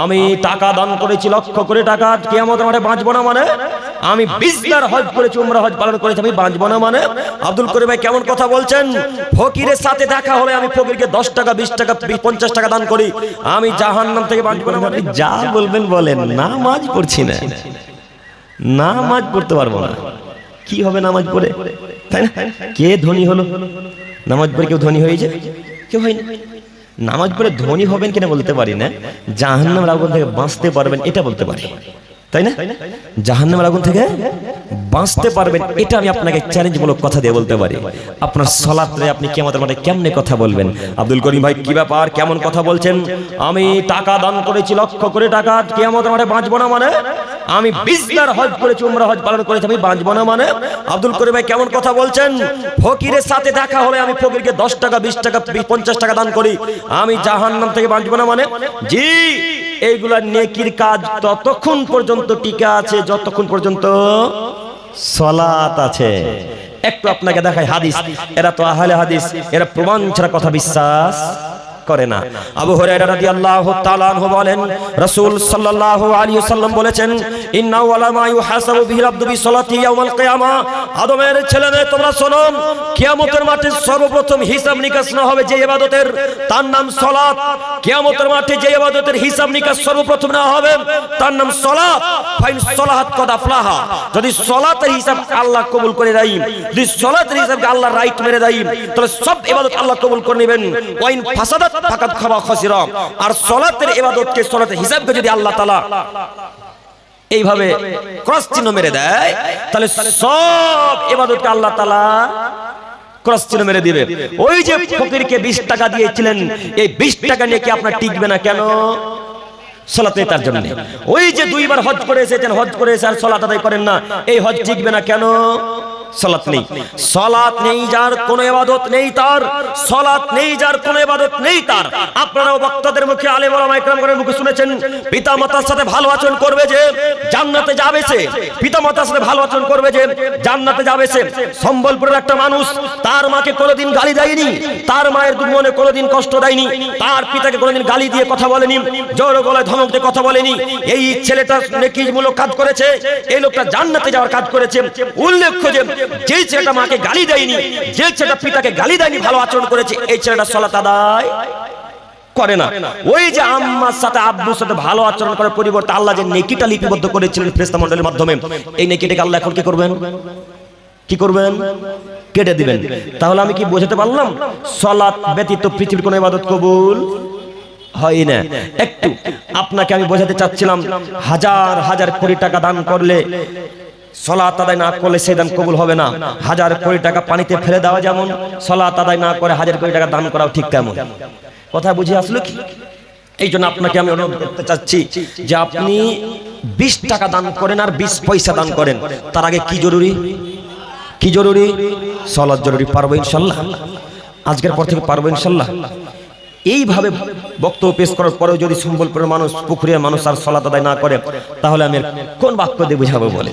আমি টাকা দান করেছি লক্ষ করে টাকা, কিয়ামতের মাঠে বাঁচবো না মানে? আমি 20 বার হজ করেছি, উমরা হজ পালন করেছি, আমি বাঁচবো না মানে? আব্দুল করিম ভাই কেমন কথা বলছেন? ফকিরের সাথে দেখা হলে আমি ফকিরকে 10 টাকা 20 টাকা 50 টাকা দান করি, আমি জাহান্নাম থেকে বাঁচবো না মানে? যা বলবেন বলেন, নামাজ পড়ছি না, নামাজ পড়তে পারবো না, কি হবে নামাজ পড়ে? তাই না? কে ধনী হলো নামাজ পড়ে? কেউ ধনী হয়েছে? কেউ হয়নি। নামাজ পড়ে ধনী হবেন কিনা বলতে পারি না, জাহান্নামের আগুন থেকে বাঁচতে পারবেন এটা বলতে পারি, তাই না? জাহান্নামের আগুন থেকে বাঁচতে পারবেন এটা আমি আপনাকে চ্যালেঞ্জমূলক কথা দিয়ে বলতে পারি। আপনার সালাতে আপনি কিয়ামতের মাঠে কেমনে কথা বলবেন? আব্দুল করিম ভাই কি ব্যাপার, কেমন কথা বলছেন? আমি টাকা দান করেছি লক্ষ করে টাকা, কিয়ামতের মাঠে বাঁচবো না মানে? আমি 20 বার হজ করেছি, উমরা হজ পালন করেছি, আমি বাঁচবো না মানে? আব্দুল করিম ভাই কেমন কথা বলছেন? ফকিরের সাথে দেখা হলে আমি ফকিরকে 10 টাকা 20 টাকা 50 টাকা দান করি, আমি জাহান্নাম থেকে বাঁচবো না মানে? জি, এইগুলা নেকির কাজ ততক্ষণ পর্যন্ত টিকে আছে যতক্ষণ পর্যন্ত সালাত আছে। একটু আপনাকে দেখাই হাদিস, এরা তো আহলে হাদিস, এরা প্রমাণ ছাড়া কথা বিশ্বাস করে না। আবু হুরায়রা রাদিয়াল্লাহু তাআলা আনহু বলেন, রাসূল সাল্লাল্লাহু আলাইহি ওয়াসাল্লাম বলেছেন, ইন্না ওয়ালা মা ইউহাসাবু বিহিল আবদু বিসসালাতি ইয়াউমাল কিয়ামা, আদমের ছেলেমেয়ে তোমরা শোনো, কিয়ামতের মাঠে সর্বপ্রথম হিসাব নিকাশ না হবে যে ইবাদতের, তার নাম সালাত। কিয়ামতের মাঠে যে ইবাদতের হিসাব নিকাশ সর্বপ্রথম না হবে তার নাম সালাত। ফাইন সালাহাত কদ আফলাহা, যদি সালাতের হিসাব আল্লাহ কবুল করে দেয়, যদি সালাতের হিসাবকে আল্লাহ রাইট মেরে দেয়, তাহলে সব ইবাদত আল্লাহ কবুল করে নেবেন। ওয়াইন ফাসাদাত ফাকাদ খাবা খাসিরা, আর সালাতের ইবাদতকে সালাতের হিসাবকে যদি আল্লাহ তাআলা এইভাবে ক্রস চিহ্ন মেরে দেয়, তাহলে সব ইবাদতকে আল্লাহ তাআলা ক্রস চিহ্ন মেরে দিবে। ওই যে ফকিরকে 20 টাকা দিয়েছিলেন, এই 20 টাকা নিয়ে কি আপনার টিকবে না কেন? সালাত নেই তার জন্য। ওই যে 2 বার হজ করে এসেছেন, হজ করে এসে আর সালাত আদায় করেন না, এই হজ টিকবে না কেন? সালাত নেই। সালাত নেই যার কোনো ইবাদত নেই তার, সালাত নেই যার কোনো ইবাদত নেই তার। আপনারাও বক্তাদের মুখে, আলেম ওলামা ইকরামের মুখে শুনেছেন, পিতামাতার সাথে ভালো আচরণ করবে যে জান্নাতে যাবে সে, পিতামাতার সাথে ভালো আচরণ করবে যে জান্নাতে যাবে সে। সম্বলপুরের একটা মানুষ তার মাকে কোনোদিন গালি দেয়নি, তার মায়ের মনে কোনোদিন কষ্ট দেয়নি, তার পিতাকে কোনোদিন গালি দিয়ে কথা বলেনি, জোর গলায় ধমক দিয়ে কথা বলেনি। এই ছেলেটা নেকিমূলক কাজ করেছে, এই লোকটা জান্নাতে যাওয়ার কাজ করেছে। উল্লেখ্য যে ছেলেটা মাকে গালি দেয়নি, যে ছেলেটা পিতাকে গালি দেয়নি, ভালো আচরণ করেছে, এই ছেলেটা সালাত আদায় করে না। ওই যে আম্মার সাথে আব্বুর সাথে ভালো আচরণ করার পরিবর্তে আল্লাহ যে নেকিটা লিপিবদ্ধ করেছিলেন ফেরেশতা মণ্ডলীর মাধ্যমে, এই নেকিটাকে আল্লাহ এখন কি করবেন? কি করবেন? কেটে দিবেন। তাহলে আমি কি বোঝাতে পারলাম? সালাত ব্যতীত পৃথিবীর কোনো ইবাদত কবুল হয় না। একটু আপনাকে আমি বোঝাতে চাচ্ছিলাম, হাজার হাজার কোটি টাকা দান করলে সালাত আদায় না করলে সেই দান কবুল হবে না। হাজার কোটি টাকা পানিতে ফেলে দেওয়া যেমন, সালাত আদায় না করে হাজার কোটি টাকা দান করাও ঠিক তেমন। কথা বুঝে আসলো কি? এই জন্য আপনাকে আমি অনুরোধ করতে চাচ্ছি যে আপনি 20 টাকা দান করেন আর 20 পয়সা দান করেন, তার আগে কি জরুরি? কি জরুরি? সালাত জরুরি। পারবো ইনশাল্লাহ? আজকের পর থেকে পারবো ইনশাল্লাহ? এইভাবে বক্তব্য পেশ করার পরেও যদি সম্বলপুরের মানুষ, পুকুরিয়ার মানুষ আর সালাত আদায় না করে, তাহলে আমি কোন বাক্য দিয়ে বুঝাবো বলে?